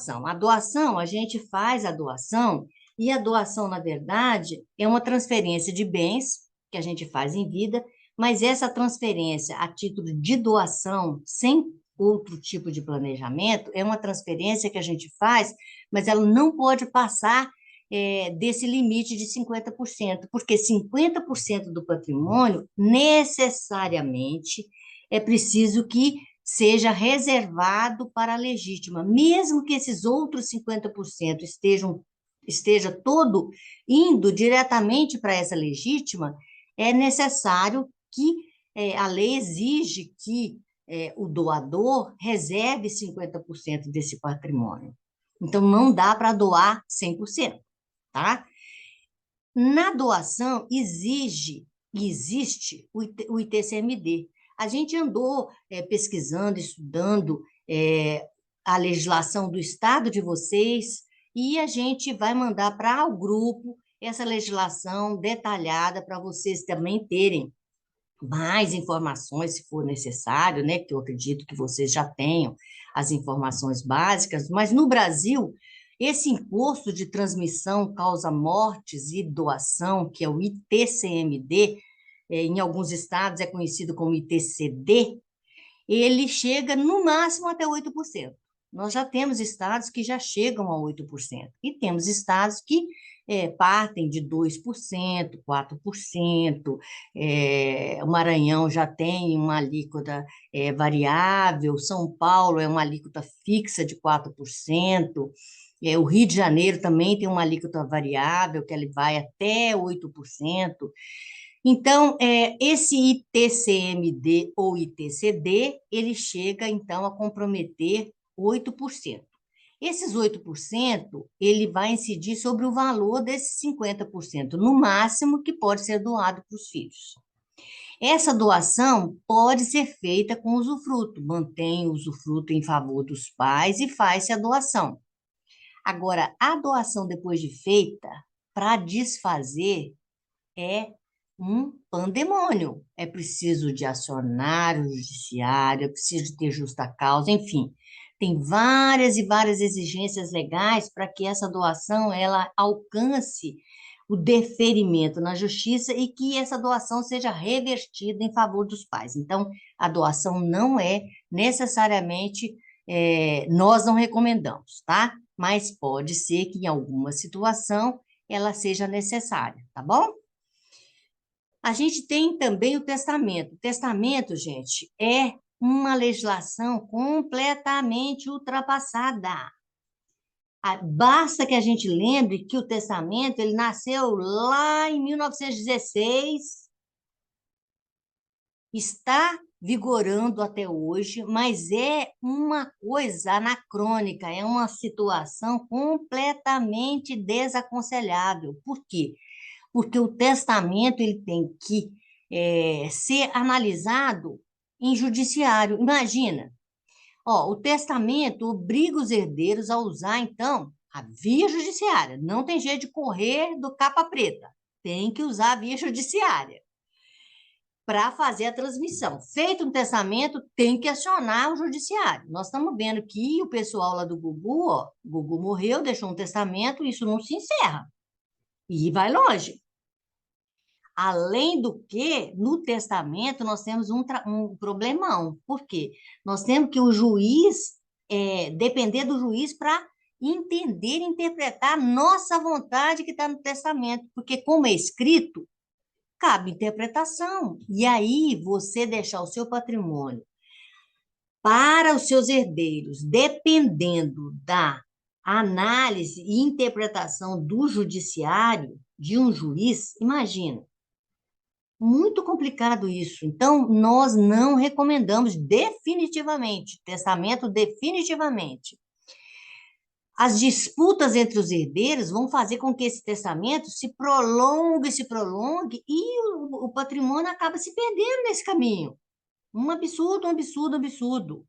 doação? A doação, a gente faz a doação, e a doação, na verdade, é uma transferência de bens que a gente faz em vida, mas essa transferência a título de doação, sem outro tipo de planejamento, é uma transferência que a gente faz, mas ela não pode passar desse limite de 50%, porque 50% do patrimônio necessariamente é preciso que seja reservado para a legítima, mesmo que esses outros 50% esteja todo indo diretamente para essa legítima, é necessário que a lei exige que o doador reserve 50% desse patrimônio. Então, não dá para doar 100%, tá? Na doação, existe o ITCMD. A gente andou pesquisando, estudando a legislação do estado de vocês, e a gente vai mandar para o grupo essa legislação detalhada para vocês também terem mais informações, se for necessário, né? Que eu acredito que vocês já tenham as informações básicas, mas no Brasil, esse imposto de transmissão causa mortes e doação, que é o ITCMD, em alguns estados é conhecido como ITCD, ele chega no máximo até 8%. Nós já temos estados que já chegam a 8%, e temos estados que partem de 2%, 4%, o Maranhão já tem uma alíquota variável, São Paulo é uma alíquota fixa de 4%, o Rio de Janeiro também tem uma alíquota variável, que ele vai até 8%. Então, esse ITCMD ou ITCD, ele chega, então, a comprometer 8%. Esses 8%, ele vai incidir sobre o valor desses 50%, no máximo, que pode ser doado para os filhos. Essa doação pode ser feita com usufruto, mantém o usufruto em favor dos pais e faz-se a doação. Agora, a doação depois de feita, para desfazer, é um pandemônio. É preciso de acionar o judiciário, é preciso ter justa causa, enfim. Tem várias e várias exigências legais para que essa doação ela alcance o deferimento na justiça e que essa doação seja revertida em favor dos pais. Então, a doação não é necessariamente, nós não recomendamos, tá? Mas pode ser que em alguma situação ela seja necessária, tá bom? A gente tem também o testamento. O testamento, gente, é uma legislação completamente ultrapassada. Basta que a gente lembre que o testamento ele nasceu lá em 1916, está vigorando até hoje, mas é uma coisa anacrônica, é uma situação completamente desaconselhável. Por quê? Porque o testamento ele tem que ser analisado em judiciário. Imagina, o testamento obriga os herdeiros a usar, então, a via judiciária. Não tem jeito de correr do capa preta. Tem que usar a via judiciária para fazer a transmissão. Feito um testamento, tem que acionar o judiciário. Nós estamos vendo que o pessoal lá do Gugu, o Gugu morreu, deixou um testamento, isso não se encerra. E vai longe. Além do que, no testamento, nós temos um problemão. Por quê? Nós temos que o juiz, depender do juiz para entender e interpretar a nossa vontade que está no testamento. Porque, como é escrito, cabe interpretação. E aí, você deixar o seu patrimônio para os seus herdeiros, dependendo da análise e interpretação do judiciário, de um juiz, imagina. Muito complicado isso. Então, nós não recomendamos definitivamente, testamento definitivamente. As disputas entre os herdeiros vão fazer com que esse testamento se prolongue, e o patrimônio acaba se perdendo nesse caminho. Um absurdo, um absurdo, um absurdo.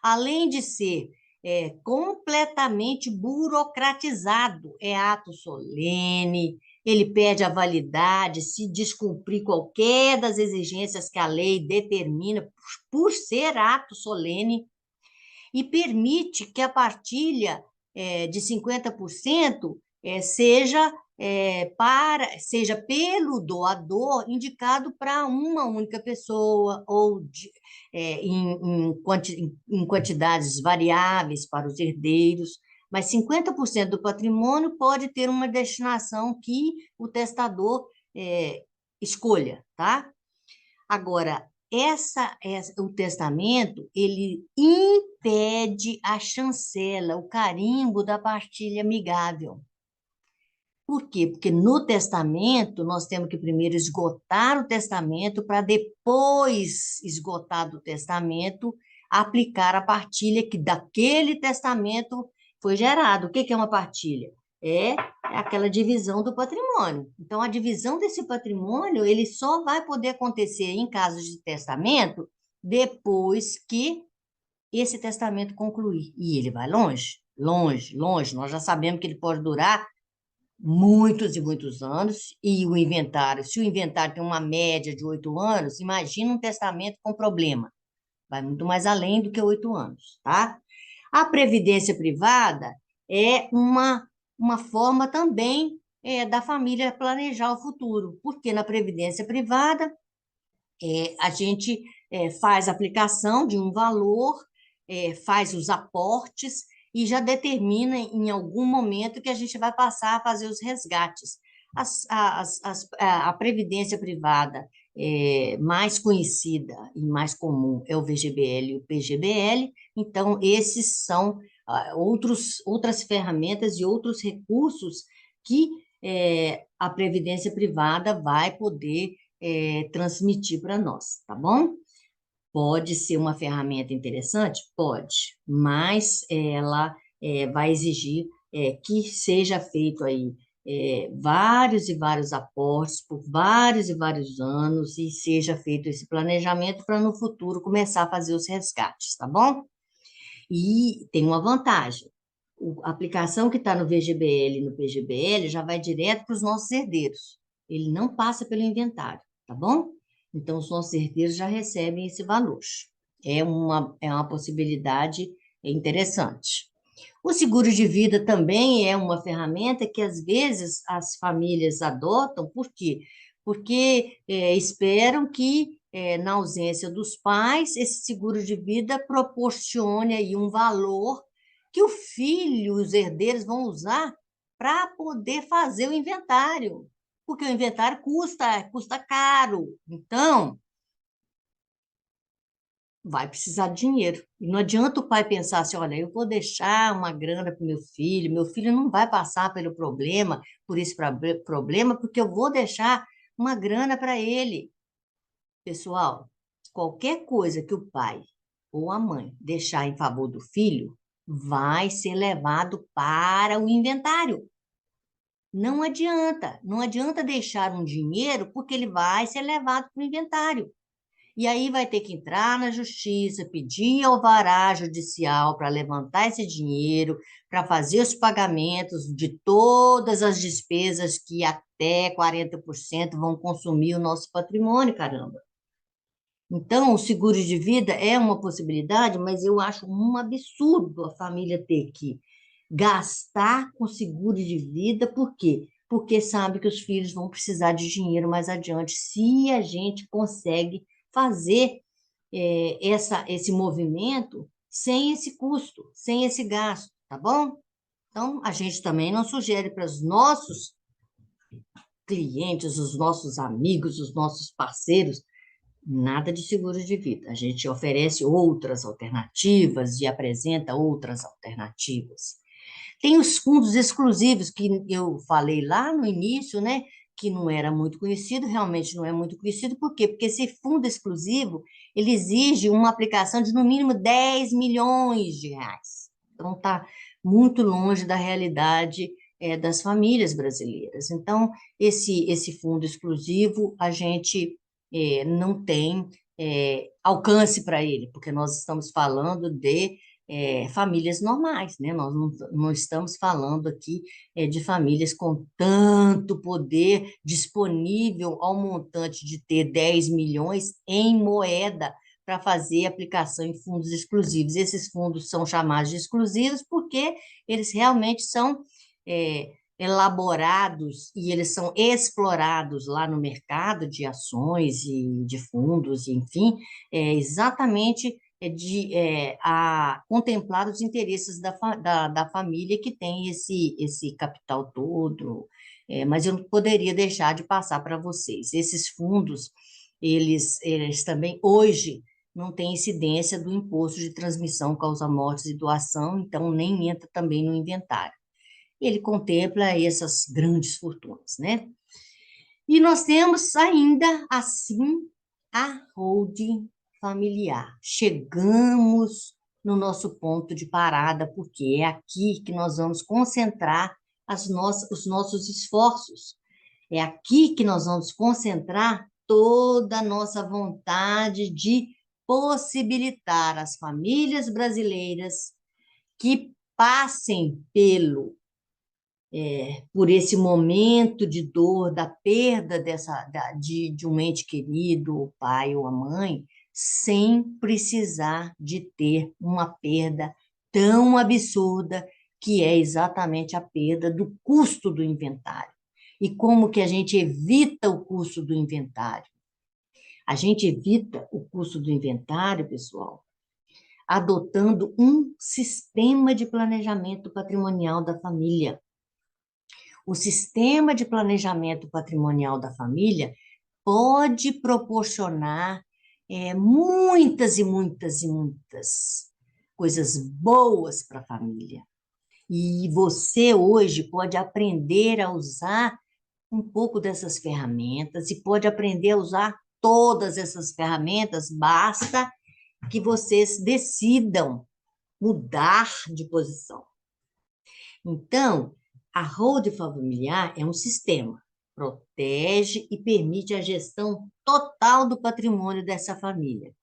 Além de ser completamente burocratizado, é ato solene, ele perde a validade se descumprir qualquer das exigências que a lei determina por ser ato solene, e permite que a partilha de 50% seja pelo doador indicado para uma única pessoa ou em quantidades variáveis para os herdeiros, mas 50% do patrimônio pode ter uma destinação que o testador escolha, tá? Agora, o testamento, ele impede a chancela, o carimbo da partilha amigável. Por quê? Porque no testamento, nós temos que primeiro esgotar o testamento para depois, esgotado o testamento, aplicar a partilha que daquele testamento foi gerado. O que é uma partilha? É aquela divisão do patrimônio. Então, a divisão desse patrimônio, ele só vai poder acontecer em casos de testamento depois que esse testamento concluir. E ele vai longe, longe, longe. Nós já sabemos que ele pode durar muitos e muitos anos, e o inventário, se o inventário tem uma média de 8 anos, imagina um testamento com problema, vai muito mais além do que 8 anos, tá? A previdência privada é uma forma também da família planejar o futuro, porque na previdência privada a gente faz a aplicação de um valor, faz os aportes e já determina em algum momento que a gente vai passar a fazer os resgates. A previdência privada mais conhecida e mais comum é o VGBL e o PGBL, então esses são outras ferramentas e outros recursos que a previdência privada vai poder transmitir para nós, tá bom? Pode ser uma ferramenta interessante? Pode, mas ela vai exigir que seja feito aí vários e vários aportes por vários e vários anos e seja feito esse planejamento para no futuro começar a fazer os resgates, tá bom? E tem uma vantagem. A aplicação que está no VGBL e no PGBL já vai direto para os nossos herdeiros. Ele não passa pelo inventário, tá bom? Então, os nossos herdeiros já recebem esse valor. É uma possibilidade interessante. O seguro de vida também é uma ferramenta que, às vezes, as famílias adotam, por quê? Porque esperam que, na ausência dos pais, esse seguro de vida proporcione aí um valor que o filho, os herdeiros vão usar para poder fazer o inventário, porque o inventário custa caro. Então, vai precisar de dinheiro. E não adianta o pai pensar assim, olha, eu vou deixar uma grana para o meu filho não vai passar pelo problema, por esse problema, porque eu vou deixar uma grana para ele. Pessoal, qualquer coisa que o pai ou a mãe deixar em favor do filho, vai ser levado para o inventário. Não adianta deixar um dinheiro, porque ele vai ser levado para o inventário. E aí vai ter que entrar na justiça, pedir alvará judicial para levantar esse dinheiro, para fazer os pagamentos de todas as despesas que até 40% vão consumir o nosso patrimônio, caramba. Então, o seguro de vida é uma possibilidade, mas eu acho um absurdo a família ter que gastar com seguro de vida, por quê? Porque sabe que os filhos vão precisar de dinheiro mais adiante, se a gente consegue fazer esse movimento sem esse custo, sem esse gasto, tá bom? Então, a gente também não sugere para os nossos clientes, os nossos amigos, os nossos parceiros, nada de seguro de vida. A gente oferece outras alternativas e apresenta outras alternativas. Tem os fundos exclusivos que eu falei lá no início, né? Que não era muito conhecido, realmente não é muito conhecido. Por quê? Porque esse fundo exclusivo, ele exige uma aplicação de no mínimo 10 milhões de reais. Então, está muito longe da realidade das famílias brasileiras. Então, esse fundo exclusivo, a gente não tem alcance para ele, porque nós estamos falando de famílias normais, né? Nós não estamos falando aqui de famílias com tanto poder disponível ao montante de ter 10 milhões em moeda para fazer aplicação em fundos exclusivos. Esses fundos são chamados de exclusivos porque eles realmente são elaborados e eles são explorados lá no mercado de ações e de fundos, enfim, exatamente a contemplar os interesses da família que tem esse capital todo. Mas eu não poderia deixar de passar para vocês. Esses fundos, eles também, hoje, não têm incidência do imposto de transmissão, causa-mortes e doação, então nem entra também no inventário. Ele contempla essas grandes fortunas, né? E nós temos ainda, assim, a holding familiar. Chegamos no nosso ponto de parada, porque é aqui que nós vamos concentrar os nossos esforços. É aqui que nós vamos concentrar toda a nossa vontade de possibilitar às famílias brasileiras que passem por esse momento de dor, da perda de um ente querido, o pai ou a mãe, sem precisar de ter uma perda tão absurda, que é exatamente a perda do custo do inventário. E como que a gente evita o custo do inventário? A gente evita o custo do inventário, pessoal, adotando um sistema de planejamento patrimonial da família. O sistema de planejamento patrimonial da família pode proporcionar muitas e muitas e muitas coisas boas para a família. E você hoje pode aprender a usar um pouco dessas ferramentas e pode aprender a usar todas essas ferramentas, basta que vocês decidam mudar de posição. Então, a holding familiar é um sistema, protege e permite a gestão total do patrimônio dessa família.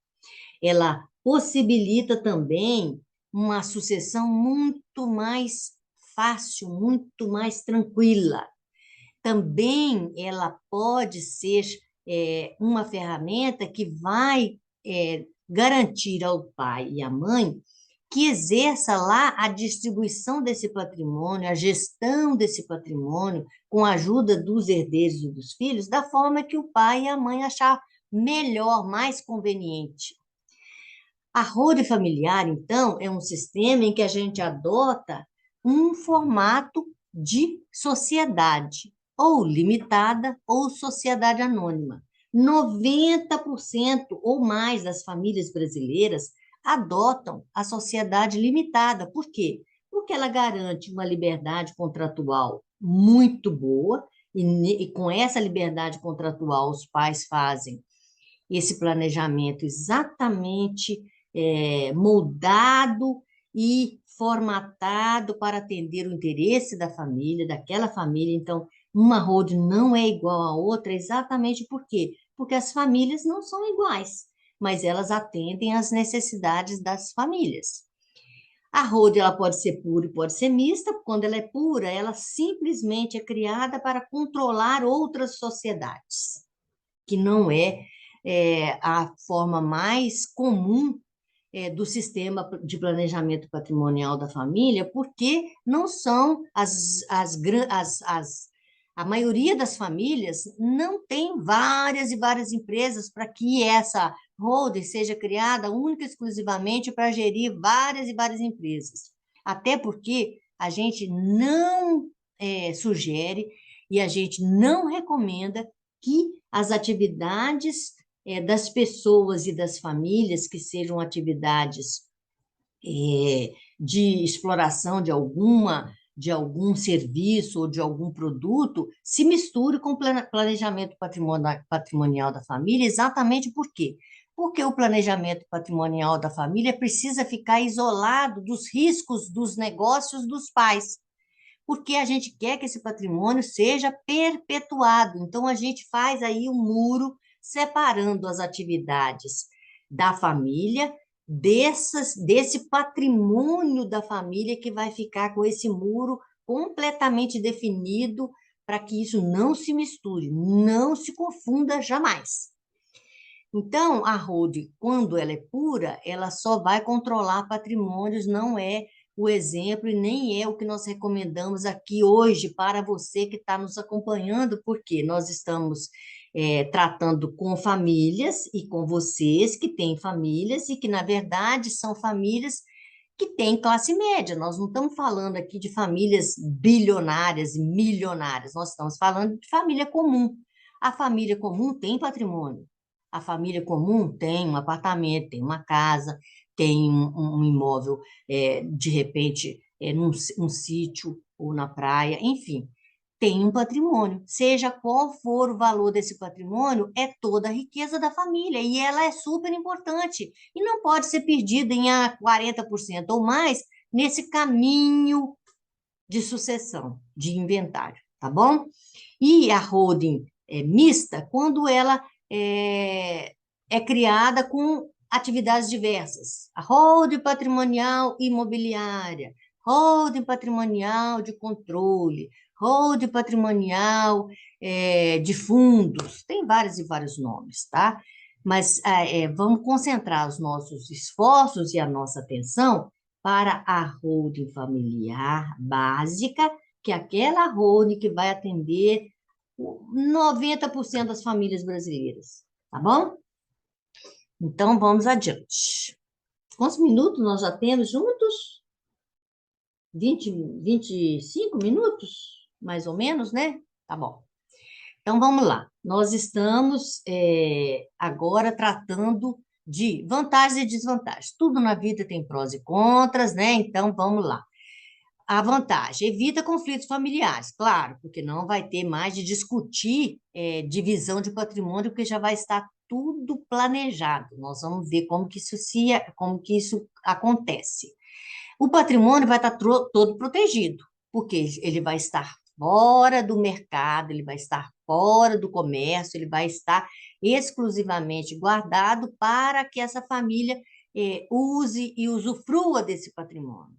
Ela possibilita também uma sucessão muito mais fácil, muito mais tranquila. Também ela pode ser uma ferramenta que vai garantir ao pai e à mãe que exerça lá a distribuição desse patrimônio, a gestão desse patrimônio, com a ajuda dos herdeiros e dos filhos, da forma que o pai e a mãe achar melhor, mais conveniente. A holding familiar, então, é um sistema em que a gente adota um formato de sociedade, ou limitada, ou sociedade anônima. 90% ou mais das famílias brasileiras adotam a sociedade limitada. Por quê? Porque ela garante uma liberdade contratual muito boa, e com essa liberdade contratual os pais fazem esse planejamento exatamente moldado e formatado para atender o interesse da família, daquela família. Então, uma holding não é igual à outra, exatamente por quê? Porque as famílias não são iguais, mas elas atendem às necessidades das famílias. A holding ela pode ser pura e pode ser mista. Quando ela é pura, ela simplesmente é criada para controlar outras sociedades, que não é a forma mais comum do sistema de planejamento patrimonial da família, porque não são a maioria das famílias não tem várias e várias empresas para que essa holding seja criada única e exclusivamente para gerir várias e várias empresas. Até porque a gente não sugere e a gente não recomenda que as atividades das pessoas e das famílias, que sejam atividades de exploração de algum serviço ou de algum produto, se misture com o planejamento patrimonial da família, exatamente por quê? Porque o planejamento patrimonial da família precisa ficar isolado dos riscos dos negócios dos pais, porque a gente quer que esse patrimônio seja perpetuado. Então, a gente faz aí um muro separando as atividades da família desse patrimônio da família, que vai ficar com esse muro completamente definido para que isso não se misture, não se confunda jamais. Então, a holding, quando ela é pura, ela só vai controlar patrimônios, não é o exemplo e nem é o que nós recomendamos aqui hoje para você que está nos acompanhando, porque nós estamos tratando com famílias e com vocês que têm famílias e que, na verdade, são famílias que têm classe média. Nós não estamos falando aqui de famílias bilionárias e milionárias, nós estamos falando de família comum. A família comum tem patrimônio. A família comum tem um apartamento, tem uma casa, tem um imóvel, de repente, num sítio ou na praia, enfim, tem um patrimônio. Seja qual for o valor desse patrimônio, é toda a riqueza da família e ela é super importante e não pode ser perdida em 40% ou mais nesse caminho de sucessão, de inventário, tá bom? E a holding mista, quando ela é criada com atividades diversas. A holding patrimonial imobiliária, holding patrimonial de controle, holding patrimonial de fundos, tem vários e vários nomes, tá? Mas vamos concentrar os nossos esforços e a nossa atenção para a holding familiar básica, que é aquela holding que vai atender 90% das famílias brasileiras, tá bom? Então, vamos adiante. Quantos minutos nós já temos juntos? 25 minutos, mais ou menos, né? Tá bom. Então, vamos lá. Nós estamos agora tratando de vantagens e desvantagens. Tudo na vida tem prós e contras, né? Então, vamos lá. A vantagem, evita conflitos familiares, claro, porque não vai ter mais de discutir divisão de patrimônio, porque já vai estar tudo planejado. Nós vamos ver como que isso acontece. O patrimônio vai estar todo protegido, porque ele vai estar fora do mercado, ele vai estar fora do comércio, ele vai estar exclusivamente guardado para que essa família use e usufrua desse patrimônio.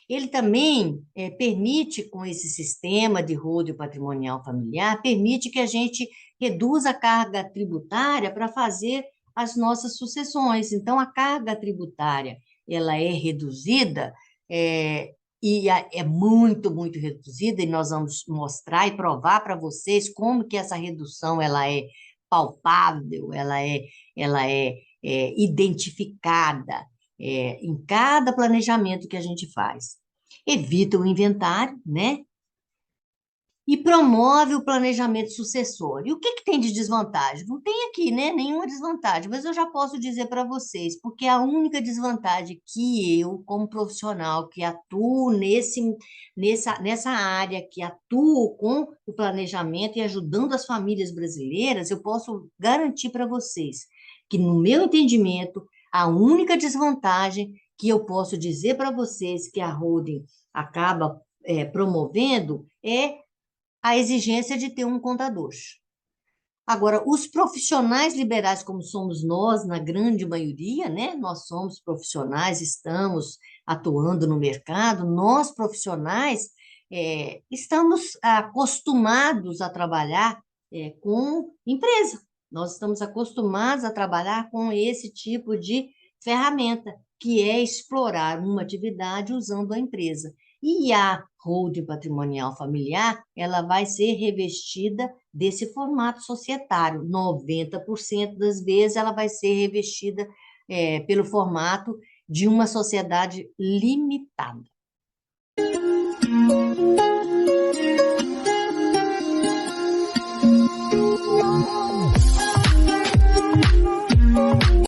Ele também permite, com esse sistema de rodo patrimonial familiar, permite que a gente reduza a carga tributária para fazer as nossas sucessões. Então, a carga tributária ela é reduzida, é muito, muito reduzida, e nós vamos mostrar e provar para vocês como que essa redução ela é palpável, ela é identificada em cada planejamento que a gente faz. Evita o inventário, né? E promove o planejamento sucessório. E o que tem de desvantagem? Não tem aqui, né? Nenhuma desvantagem, mas eu já posso dizer para vocês, porque a única desvantagem que eu, como profissional que atuo nessa área, que atuo com o planejamento e ajudando as famílias brasileiras, eu posso garantir para vocês que, no meu entendimento, a única desvantagem que eu posso dizer para vocês que a holding acaba promovendo é a exigência de ter um contador. Agora, os profissionais liberais, como somos nós, na grande maioria, né? Nós somos profissionais, estamos atuando no mercado, nós profissionais estamos acostumados a trabalhar com empresa. Nós estamos acostumados a trabalhar com esse tipo de ferramenta, que é explorar uma atividade usando a empresa. E a holding patrimonial familiar, ela vai ser revestida desse formato societário. 90% das vezes ela vai ser revestida pelo formato de uma sociedade limitada.